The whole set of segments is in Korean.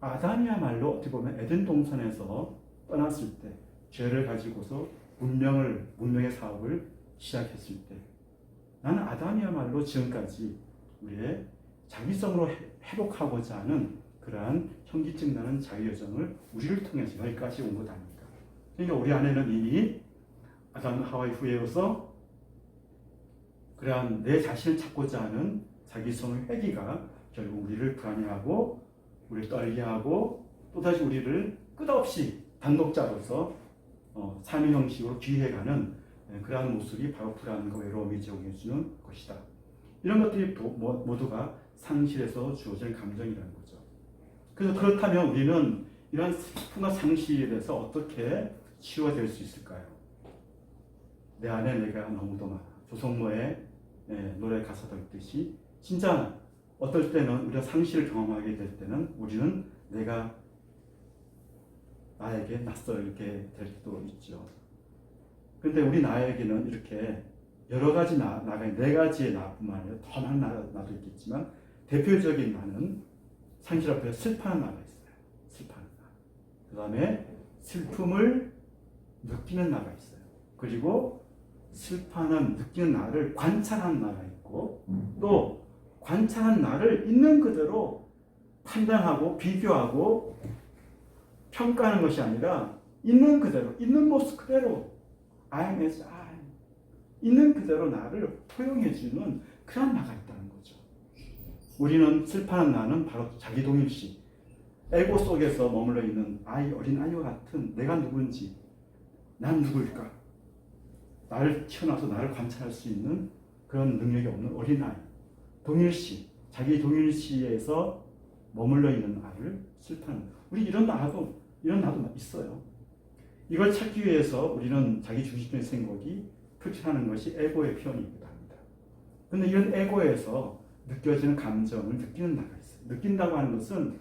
아담이야말로 어떻게 보면 에덴 동산에서 떠났을 때 죄를 가지고서 문명의 사업을 시작했을 때 나는 아담이야말로 지금까지 우리의 자기성으로 회복하고자 하는 그러한 현기증 나는 자유 여정을 우리를 통해서 여기까지 온 것 아닙니까? 그러니까 우리 안에는 이미 아담 하와 이후에서 그러한 내 자신을 찾고자 하는 자기성의 회귀가 결국 우리를 불안해하고 우리를 떨게하고 또다시 우리를 끝없이 단독자로서 삶의 형식으로 귀해가는 그러한 모습이 바로 불안과 외로움이 제공해주는 것이다. 이런 것들이 모두가 상실에서 주어진 감정이라는 거죠. 그래서 그렇다면 우리는 이러한 슬픔과 상실에서 어떻게 치유가 될 수 있을까요? 내 안에 내가 너무도 많아. 조성모의 노래 가사도 있듯이 진짜 어떨 때는 우리가 상실을 경험하게 될 때는 우리는 내가 나에게 낯설게 될 수도 있죠. 그런데 우리 나에게는 이렇게 여러 가지 나가 네 가지의 나뿐만 아니라 더 많은 나도 있겠지만 대표적인 나는 상실 앞에 슬퍼하는 나가 있어요. 슬퍼하는 나. 그 다음에 슬픔을 느끼는 나가 있어요. 그리고 슬퍼하는 느끼는 나를 관찰하는 나가 있고 또 관찰한 나를 있는 그대로 판단하고 비교하고 평가하는 것이 아니라 있는 그대로, 있는 모습 그대로 I am as I am. 있는 그대로 나를 포용해주는 그런 나가 있다는 거죠. 우리는 슬퍼하는 나는 바로 자기 동일시, 에고 속에서 머물러 있는 어린 아이와 같은 내가 누군지, 난 누구일까? 나를 태어나서 나를 관찰할 수 있는 그런 능력이 없는 어린아이. 동일시, 자기 동일시에서 머물러 있는 나를 슬퍼하는. 우리 이런 나도 있어요. 이걸 찾기 위해서 우리는 자기 중심적인 생각이 표출하는 것이 에고의 표현이기도 합니다. 그런데 이런 에고에서 느껴지는 감정을 느끼는 나가 있어요. 느낀다고 하는 것은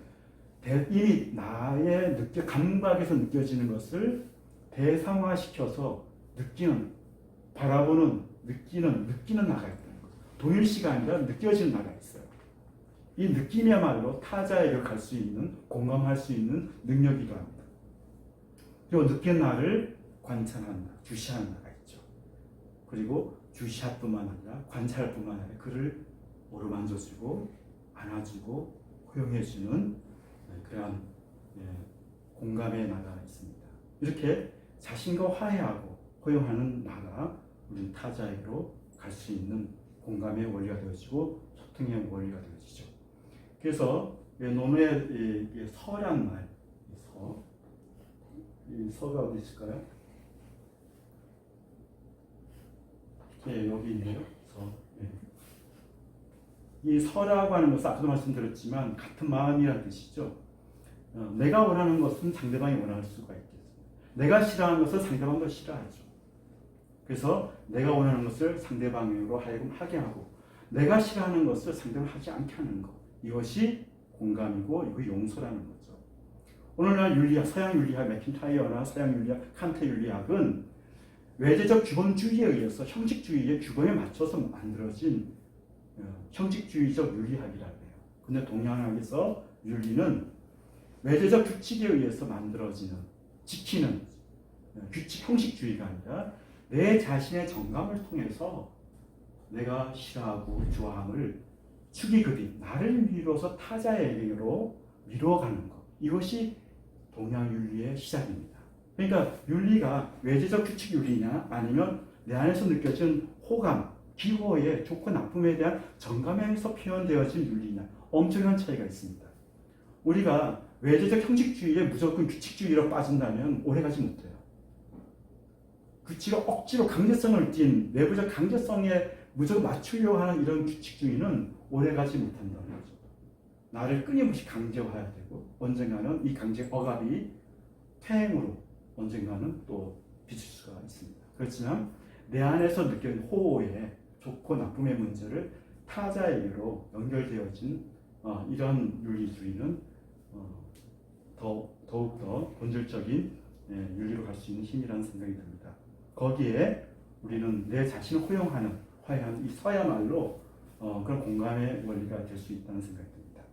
이미 나의 감각에서 느껴지는 것을 대상화시켜서 느끼는, 바라보는, 느끼는 나가 있다는 거죠. 동일시가 아니라 느껴지는 나가 있어요. 이 느낌이야말로 타자에게 갈 수 있는, 공감할 수 있는 능력이기도 합니다. 그리고 느낀 나를 관찰하는 나, 주시하는 나가 있죠. 그리고 주시뿐만 아니라 관찰뿐만 아니라 그를 어루만져주고 안아주고 허용해주는 그런 공감의 나가 있습니다. 이렇게 자신과 화해하고 허용하는 나가 우리 타자에게로 갈 수 있는 공감의 원리가 되어지고 소통의 원리가 되어지죠. 그래서 논어의 서란 말, 서가 어디 있을까요? 여기 있네요. 서. 이 서라고 하는 것은 아까도 말씀드렸지만 같은 마음이라는 뜻이죠. 내가 원하는 것은 상대방이 원할 수가 있겠습니다. 내가 싫어하는 것을 상대방도 싫어하죠. 그래서 내가 원하는 것을 상대방으로 하여금 하게 하고 내가 싫어하는 것을 상대방 하지 않게 하는 것, 이것이 공감이고 이거 용서라는 거죠. 오늘날 윤리학, 서양 윤리학, 맥킨타이어나 서양 윤리학, 칸트 윤리학은 외제적 규범주의에 의해서 형식주의의 규범에 맞춰서 만들어진 형식주의적 윤리학이라고 해요. 근데 동양학에서 윤리는 외제적 규칙에 의해서 만들어지는, 지키는 규칙 형식주의가 아니라 내 자신의 정감을 통해서 내가 싫어하고 좋아함을 축이급이 나를 미뤄서 타자에게로 미뤄가는 것, 이것이 동양 윤리의 시작입니다. 그러니까 윤리가 외제적 규칙 윤리냐 아니면 내 안에서 느껴진 호감, 기호의 좋고 나쁨에 대한 정감에서 표현되어진 윤리냐, 엄청난 차이가 있습니다. 우리가 외제적 형식주의에 무조건 규칙주의로 빠진다면 오래가지 못해요. 규칙을 억지로 강제성을 띈 내부적 강제성에 무조건 맞추려고 하는 이런 규칙주의는 오래가지 못한다는 거죠. 나를 끊임없이 강제화해야 되고 언젠가는 이 강제 억압이 퇴행으로 언젠가는 또 비칠 수가 있습니다. 그렇지만 내 안에서 느끼는 호호의 좋고 나쁨의 문제를 타자에게로 연결되어진 이런 윤리주의는 더욱더 본질적인 윤리로 갈 수 있는 힘이라는 생각이 듭니다. 거기에 우리는 내 자신을 허용하는, 화해하는 이 서야말로 그런 공감의 원리가 될 수 있다는 생각이 듭니다.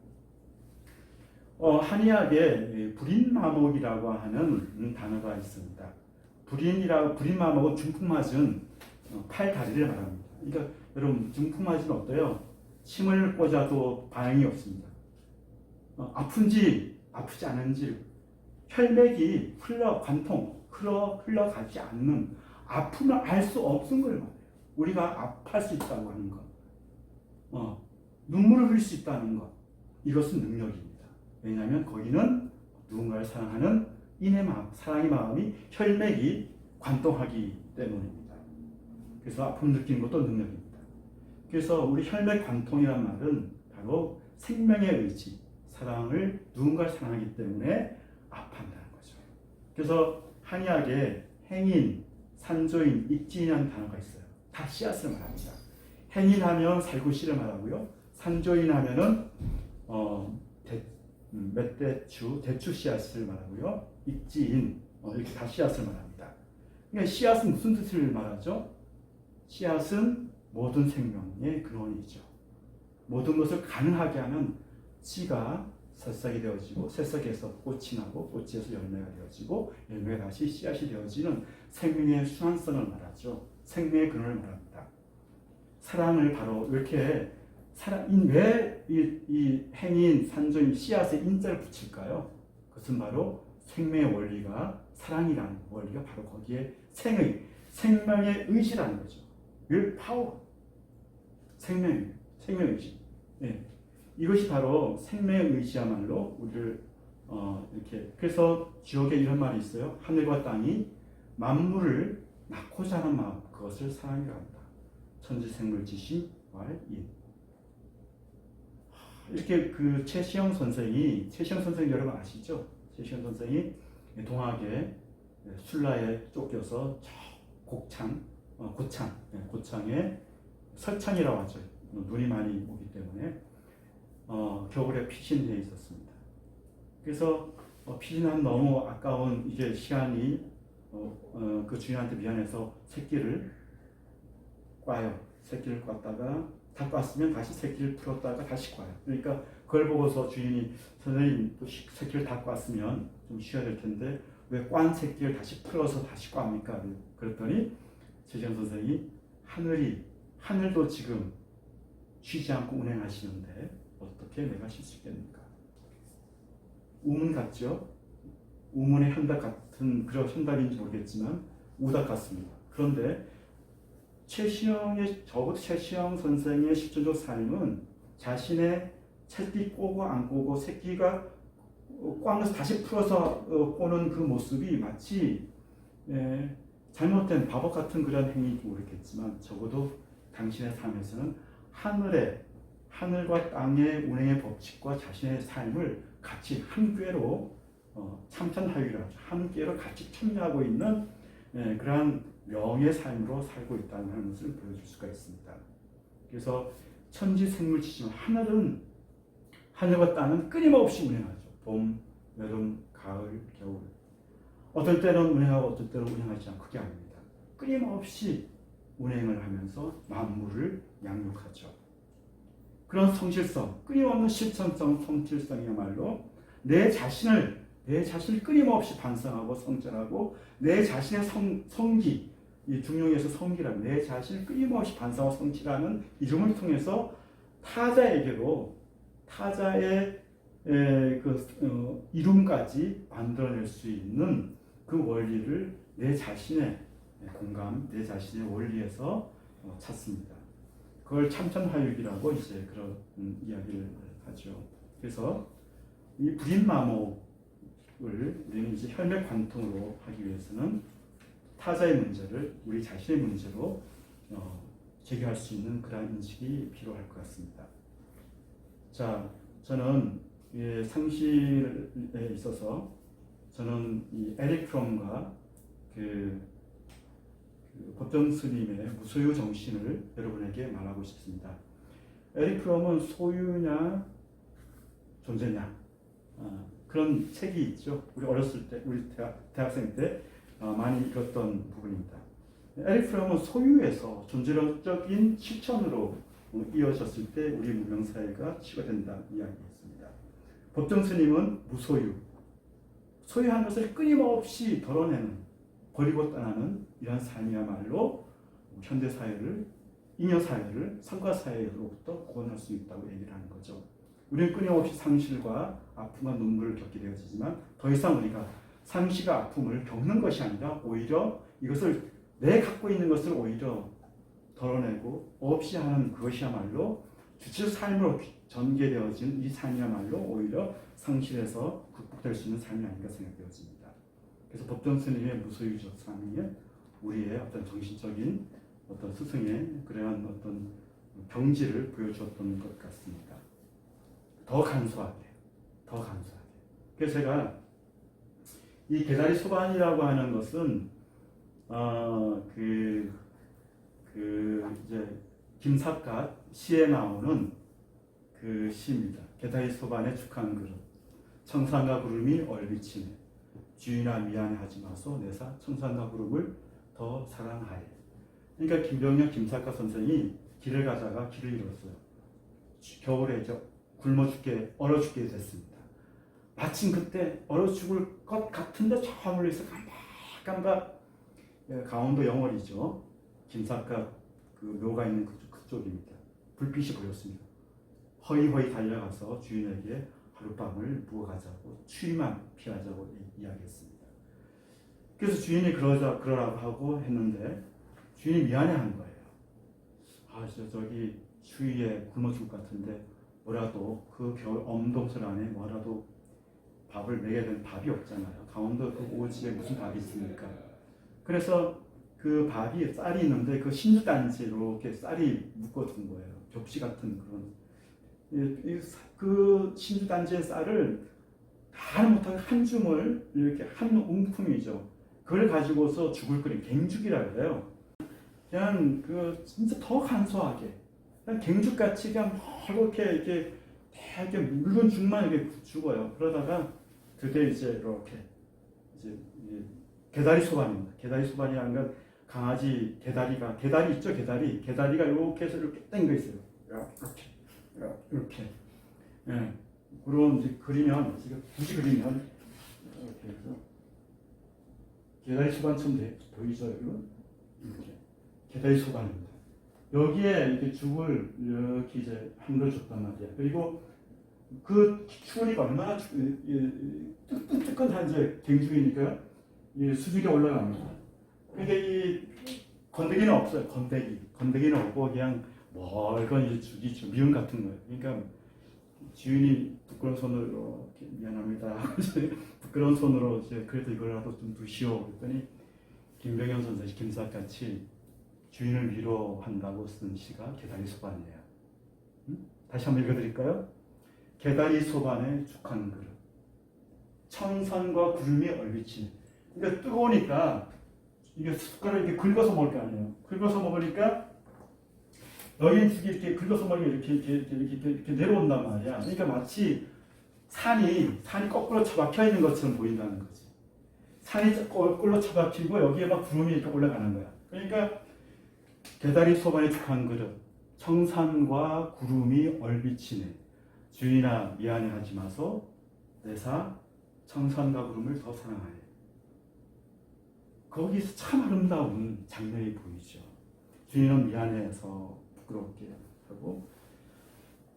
한의학에 불인마목이라고 하는 단어가 있습니다. 불인마목은 중풍맞은 팔 다리를 말합니다. 그러니까 여러분 중풍맞이는 어때요? 침을 꽂아도 반응이 없습니다. 아픈지 아프지 않은지 혈맥이 관통 흘러가지 않는 아픔을 알 수 없은 걸 말해요. 우리가 아파할 수 있다고 하는 것, 눈물을 흘릴 수 있다는 것, 이것은 능력입니다. 왜냐하면 거기는 누군가를 사랑하는 인의 마음, 사랑의 마음이 혈맥이 관통하기 때문입니다. 그래서 아픔 느끼는 것도 능력입니다. 그래서 우리 혈맥 관통이란 말은 바로 생명의 의지, 사랑을 누군가를 사랑하기 때문에 아파한다는 거죠. 그래서 한의학에 행인, 산조인, 익지인이라는 단어가 있어요. 다 씨앗을 말합니다. 행인하면 살구씨를 말하고요. 산조인하면은 멧대추, 대추 씨앗을 말하고요. 익지인 이렇게 다 씨앗을 말합니다. 그러니까 씨앗은 무슨 뜻을 말하죠? 씨앗은 모든 생명의 근원이죠. 모든 것을 가능하게 하는 씨가 새싹이 되어지고 새싹에서 꽃이 나고 꽃에서 열매가 되어지고 열매가 다시 씨앗이 되어지는 생명의 순환성을 말하죠. 생명의 근원을 말합니다. 사랑을 바로 이렇게 왜 행인, 산조인, 씨앗에 인자를 붙일까요? 그것은 바로 생명의 원리가 사랑이라는 원리가 바로 거기에 생명의 의지라는 거죠. will power, 생명의 의지. 예. 이것이 바로 생명의 의지야말로 우리를 이렇게 그래서 지옥에 이런 말이 있어요. 하늘과 땅이 만물을 낳고자 하는 마음 그것을 사랑이라 합니다. 천지생물지시 왈인. 이렇게 그 최시영 선생이 여러분 아시죠? 최시영 선생이 동학의 술라에 쫓겨서 저 고창에 설창이라고 하죠. 눈이 많이 오기 때문에 겨울에 피신해 있었습니다. 그래서 피신한 너무 아까운 이게 시간이 그 주인한테 미안해서 새끼를 꽈요. 새끼를 꽈다가 다 꽈으면 다시 새끼를 풀었다가 다시 꽈요. 그러니까 그걸 보고서 주인이 선생님 또 새끼를 다 꽈으면 좀 쉬어야 될 텐데 왜 꽌 새끼를 다시 풀어서 다시 꽈입니까? 그랬더니 최시영 선생이 하늘도 지금 쉬지 않고 운행하시는데 어떻게 내가 쉴 수 있겠습니까? 우문 같죠? 우문의 현답 같은 그런 현답인지 모르겠지만 우답 같습니다. 그런데 적어도 최시영 선생의 실존적 삶은 자신의 새끼 꼬고 안 꼬고 새끼가 꽝에서 다시 풀어서 꼬는 그 모습이 마치 잘못된 바보 같은 그런 행위인지 모르겠지만 적어도 당신의 삶에서는 하늘과 땅의 운행의 법칙과 자신의 삶을 같이 한 꾀로 참천하유라 한 꾀로 같이 참여하고 있는 그러한 명의 삶으로 살고 있다는 것을 보여줄 수가 있습니다. 그래서 천지생물지시만 하늘과 땅은 끊임없이 운행하죠. 봄, 여름, 가을, 겨울. 어떨 때는 운행하고 어떨 때는 운행하지 않고 그게 아닙니다. 끊임없이 운행을 하면서 만물을 양육하죠. 그런 성실성, 끊임없는 실천성, 성실성이야말로 내 자신을 끊임없이 반성하고 성찰하고 내 자신의 성기, 이 중용에서 성기라는 내 자신을 끊임없이 반성하고 성찰하는 이름을 통해서 타자에게로 타자의 이름까지 만들어낼 수 있는 그 원리를 내 자신의 공감, 내 자신의 원리에서 찾습니다. 그걸 참천화육이라고 이제 그런 이야기를 하죠. 그래서 이 불인마목을 우리는 이제 혈맥 관통으로 하기 위해서는 타자의 문제를 우리 자신의 문제로 제기할 수 있는 그런 인식이 필요할 것 같습니다. 자, 저는 상실에 있어서 저는 이 에릭 프롬과 그 법정 스님의 무소유 정신을 여러분에게 말하고 싶습니다. 에릭 프롬은 소유냐 존재냐 그런 책이 있죠. 우리 어렸을 때, 우리 대학생 때 많이 읽었던 부분입니다. 에릭 프롬은 소유에서 존재론적인 실천으로 이어졌을 때 우리 문명사회가 치유된다 이야기했습니다. 법정 스님은 무소유, 소유한 것을 끊임없이 덜어내는, 버리고 떠나는 이러한 삶이야말로 현대 사회를, 잉여 사회를 상과 사회로부터 구원할 수 있다고 얘기를 하는 거죠. 우리는 끊임없이 상실과 아픔과 눈물을 겪게 되어지지만 더 이상 우리가 상실과 아픔을 겪는 것이 아니라 오히려 이것을 내 갖고 있는 것을 오히려 덜어내고 없이 하는 그것이야말로 주체 삶으로 전개되어진 이 삶이야말로 오히려 상실에서 극복될 수 있는 삶이 아닌가 생각되어집니다. 그래서 법정 스님의 무소유적 삶이 우리의 어떤 정신적인 어떤 스승의 그러한 어떤 경지를 보여주었던 것 같습니다. 더 간소하게. 그래서 제가 이 계다리 소반이라고 하는 것은 이제 김삿갓 시에 나오는 그 시입니다. 계다리 소반에 축한 그릇. 청산과 구름이 얼비치네. 주인아 미안해하지 마소 내사 청산과 구름을 더 사랑하여. 그러니까 김병렬 김삿갓 선생이 길을 가다가 길을 잃었어요. 겨울에 얼어 죽게 됐습니다. 마침 그때 얼어 죽을 것 같은데 저 멀리서 깜박 강원도 영월이죠. 김삿갓 그 묘가 있는 그쪽입니다. 불빛이 보였습니다. 허이허이 달려가서 주인에게 하룻밤을 묵어가자고 추위만 피하자고 이야기했습니다. 그래서 주인이 그러라고 하고 했는데 주인이 미안해한 거예요. 저기 추위에 굶어 죽을 것 같은데 뭐라도 그 겨울 엄동설 안에 뭐라도 밥을 먹여야 되는 밥이 없잖아요. 강원도 그 오지에 무슨 밥이 있습니까? 그래서 그 밥이 쌀이 있는데 그 신주단지로 이렇게 쌀이 묶어둔 거예요. 접시 같은 그런. 그 신주단지의 쌀을 다 못하게 한 줌을 이렇게 한 움큼이죠. 그걸 가지고서 죽을 끓인 갱죽이라 그래요. 그냥 그 진짜 더 간소하게 그냥 갱죽같이 그냥 이렇게 되게 묽은 죽만 이렇게 죽어요. 그러다가 그게 이제 이렇게 이제 개다리 소반입니다. 개다리 소반이라는 건 강아지 개다리 있죠. 개다리가 이렇게 해서 이렇게 당겨 있어요. 이렇게. 예. 그런 이제 그리면 굳이 그리면 이렇게 해서 개다리 소반처럼 보이죠, 이거? 이렇게 개다리 소반입니다. 여기에 이렇게 죽을 이렇게 이제 한 걸 줬단 말이야. 그리고 그 추우니까 얼마나 뜨끈뜨끈한 이제 갱죽이니까 이 수직에 올라갑니다. 근데 이 건더기는 없어요. 건더기는 없고 그냥 멀건 이제 죽이죠. 미음 같은 거예요. 그러니까 주인이 부끄러운 손으로 이렇게 미안합니다. 부끄러운 손으로 이제 그래도 이거라도 좀 두시오. 그랬더니 김병현 선생 김삿같이 주인을 위로한다고 쓴 시가 계다리 소반이에요. 다시 한번 읽어드릴까요? 계다리 소반에 죽한 그릇. 청산과 구름이 얼비치네. 그러니까 뜨거우니까 이게 숟가락을 이렇게 긁어서 먹을 거 아니에요. 긁어서 먹으니까 여긴 죽이 이렇게 긁어서 먹으면 이렇게 내려온단 말이야. 그러니까 마치 산이 거꾸로 처박혀 있는 것처럼 보인다는 거지. 산이 거꾸로 처박히고 여기에 막 구름이 이렇게 올라가는 거야. 그러니까 계다리 소반에 죽한 그릇. 청산과 구름이 얼비치네. 주인아 미안해하지 마소 내사 청산과 구름을 더 사랑하여. 거기서 참 아름다운 장면이 보이죠. 주인은 미안해서 부끄럽게 하고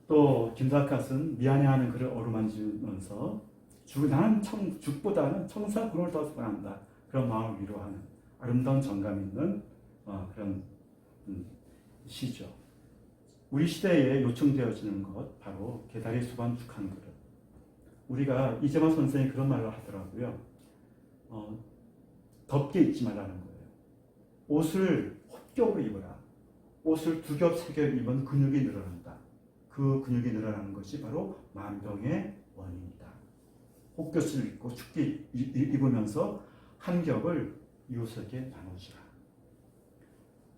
또 김삿갓은 미안해하는 그를 어루만지면서 나는 죽보다는 청산 구름을 더 사랑한다. 그런 마음을 위로하는 아름다운 정감 있는 그런 시죠. 우리 시대에 요청되어지는 것 바로 계다리 소반 죽한 그릇. 우리가 이재만 선생이 그런 말을 하더라고요. 덥게 입지 말라는 거예요. 옷을 헛겹으로 입어라. 옷을 2겹, 3겹 입으면 근육이 늘어난다. 그 근육이 늘어나는 것이 바로 만병의 원인이다. 헛겹을 입고 춥게 입으면서 한 겹을 이웃에게 나눠주라.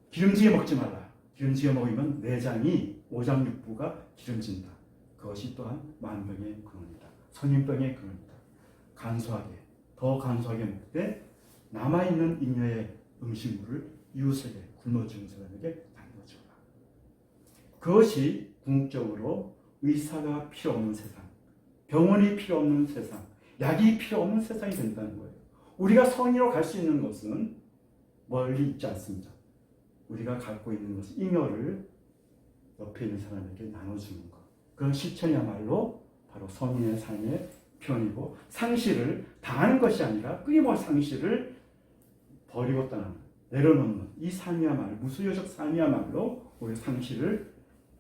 기름지게 먹지 말라. 기름지게 먹으면 내장이 오장육부가 기름진다. 그것이 또한 만병의 근원이다. 성인병의 근원이다. 더 간소하게 먹을 때 남아있는 잉여의 음식물을 이웃에게 굶어 죽은 사람에게 나눠주라. 그것이 궁극적으로 의사가 필요 없는 세상, 병원이 필요 없는 세상, 약이 필요 없는 세상이 된다는 거예요. 우리가 성의로 갈 수 있는 것은 멀리 있지 않습니다. 우리가 갖고 있는 것은 잉여를 옆에 있는 사람에게 나눠주는 것. 그런 실천이야말로 바로 성인의 삶의 표현이고, 상실을 당하는 것이 아니라 끊임없이 상실을 버리고 떠나는, 내려놓는 이 삶이야말로, 무수요적 삶이야말로 우리 상실을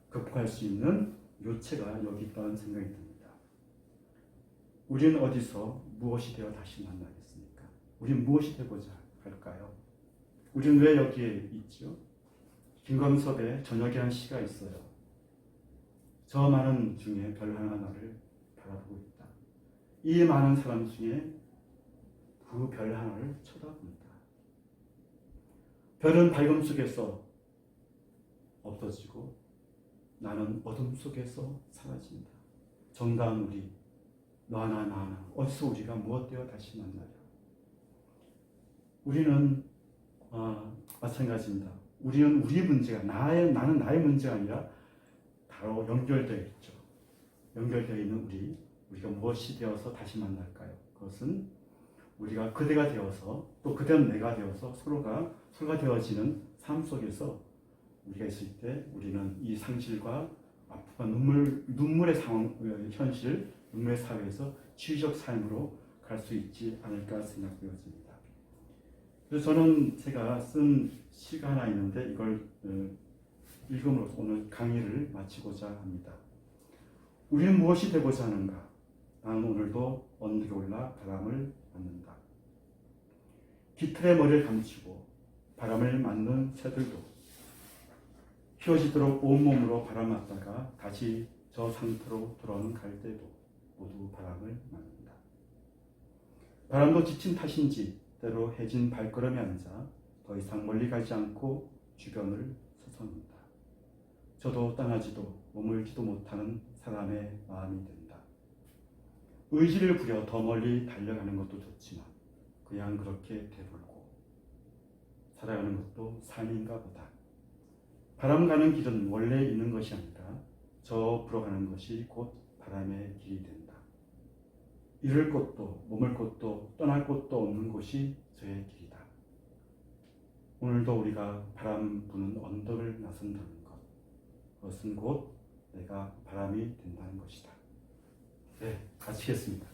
극복할 수 있는 요체가 여기 있다는 생각이 듭니다. 우리는 어디서 무엇이 되어 다시 만나겠습니까? 우리는 무엇이 되고자 할까요? 우리는 왜 여기에 있죠? 김광섭의 저녁이라는 시가 있어요. 저 많은 중에 별 하나 나를 바라보고 있다. 이 많은 사람 중에 그 별 하나를 쳐다본다. 별은 밝음 속에서 없어지고 나는 어둠 속에서 사라진다. 정다운 우리, 너나 나나, 어디서 우리가 무엇 되어 다시 만나려? 우리는 마찬가지입니다. 우리는 우리의 문제가, 나는 나의 문제가 아니라 바로 연결되어 있죠. 연결되어 있는 우리가 무엇이 되어서 다시 만날까요? 그것은 우리가 그대가 되어서, 또 그대는 내가 되어서 서로가 되어지는 삶 속에서 우리가 있을 때 우리는 이 상실과 아픔과 눈물의 상황, 현실, 눈물의 사회에서 치유적 삶으로 갈 수 있지 않을까 생각되어집니다. 그래서 저는 제가 쓴 시가 하나 있는데 이걸 읽음으로써 오늘 강의를 마치고자 합니다. 우리는 무엇이 되고자 하는가? 나는 오늘도 언덕에 올라 바람을 맞는다. 깃털의 머리를 감추고 바람을 맞는 새들도 휘어지도록 온몸으로 바람 맞다가 다시 저 상태로 돌아오는 갈대도 모두 바람을 맞는다. 바람도 지친 탓인지 때로 해진 발걸음에 앉아 더 이상 멀리 가지 않고 주변을 서성인다. 저도 떠나지도 머물지도 못하는 사람의 마음이 된다. 의지를 부려 더 멀리 달려가는 것도 좋지만 그냥 그렇게 되돌고 살아가는 것도 삶인가 보다. 바람 가는 길은 원래 있는 것이 아니라 저 불어가는 것이 곧 바람의 길이 된다. 이를 곳도 머물 곳도 떠날 곳도 없는 곳이 저의 길이다. 오늘도 우리가 바람 부는 언덕을 나선다는 것, 그것은 곧 내가 바람이 된다는 것이다. 네, 마치겠습니다.